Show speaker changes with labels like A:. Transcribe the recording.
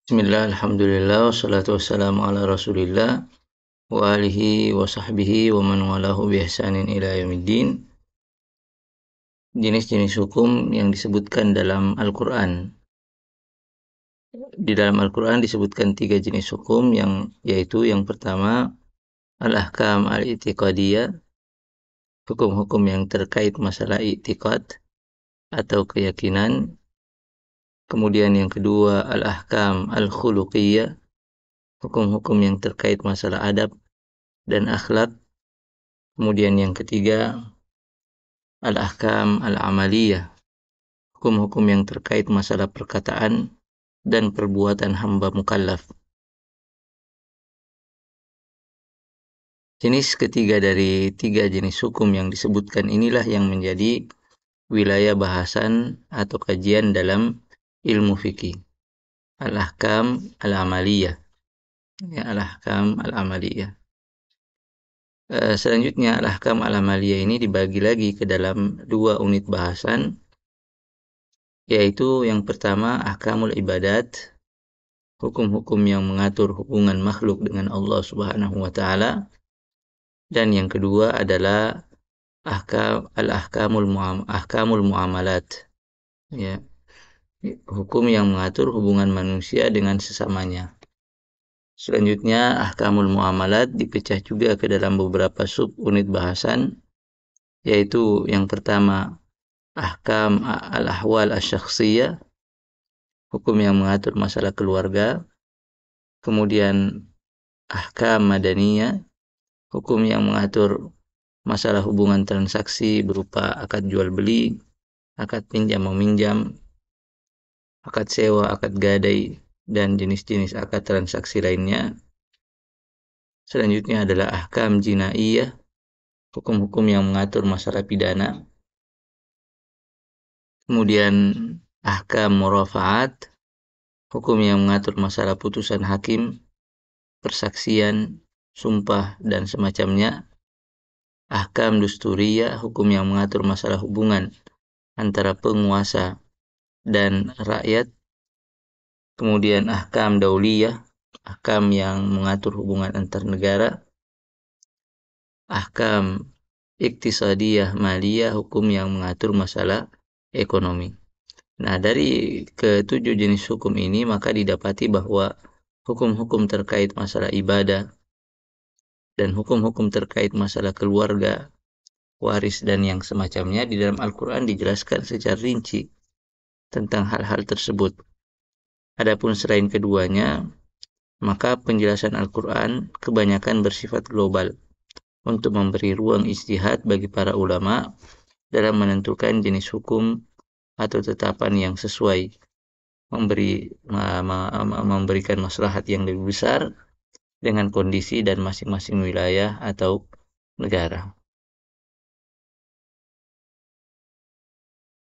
A: Bismillah, alhamdulillah, wassalatu wassalamu ala rasulillah wa alihi wa sahbihi wa man walahu bi ihsanin ila yaumiddin. Jenis-jenis hukum yang disebutkan dalam Al-Quran. Di dalam Al-Quran disebutkan 3 jenis hukum yaitu yang pertama al-ahkam al-i'tiqadiyah, hukum-hukum yang terkait masalah i'tiqad atau keyakinan. Kemudian yang kedua al-ahkam al-khuluqiyah, hukum-hukum yang terkait masalah adab dan akhlak. Kemudian yang ketiga al-ahkam al-amaliyah, hukum-hukum yang terkait masalah perkataan dan perbuatan hamba mukallaf. Jenis ketiga dari 3 jenis hukum yang disebutkan inilah yang menjadi wilayah bahasan atau kajian dalam ilmu fikih. Al-ahkam al-amaliyah. Ya, al-ahkam al-amaliyah. Selanjutnya al-ahkam al-amaliyah ini dibagi lagi ke dalam 2 unit bahasan, yaitu yang pertama ahkamul ibadat, hukum-hukum yang mengatur hubungan makhluk dengan Allah Subhanahu wa taala, dan yang kedua adalah ahkamul muamalat, ya, hukum yang mengatur hubungan manusia dengan sesamanya. Selanjutnya ahkamul muamalat dipecah juga ke dalam beberapa sub unit bahasan, yaitu yang pertama ahkam al-ahwal asy-syakhsiyah, hukum yang mengatur masalah keluarga. Kemudian ahkam madaniyah, hukum yang mengatur masalah hubungan transaksi berupa akad jual beli, akad pinjam meminjam, akad sewa, akad gadai, dan jenis-jenis akad transaksi lainnya. Selanjutnya adalah ahkam jinaiyah, hukum-hukum yang mengatur masalah pidana. Kemudian ahkam murafaat, hukum yang mengatur masalah putusan hakim, persaksian, sumpah, dan semacamnya. Ahkam dusturiyah, hukum yang mengatur masalah hubungan antara penguasa dan rakyat. Kemudian ahkam dauliyah, ahkam yang mengatur hubungan antar negara. Ahkam iktisadiyah maliyah, hukum yang mengatur masalah ekonomi. Nah, dari ketujuh jenis hukum ini maka didapati bahwa hukum-hukum terkait masalah ibadah dan hukum-hukum terkait masalah keluarga, waris, dan yang semacamnya di dalam Al-Quran dijelaskan secara rinci tentang hal-hal tersebut. Adapun selain keduanya, maka penjelasan Al-Quran kebanyakan bersifat global untuk memberi ruang ijtihad bagi para ulama dalam menentukan jenis hukum atau tetapan yang sesuai, memberikan maslahat yang lebih besar dengan kondisi dan masing-masing wilayah atau negara.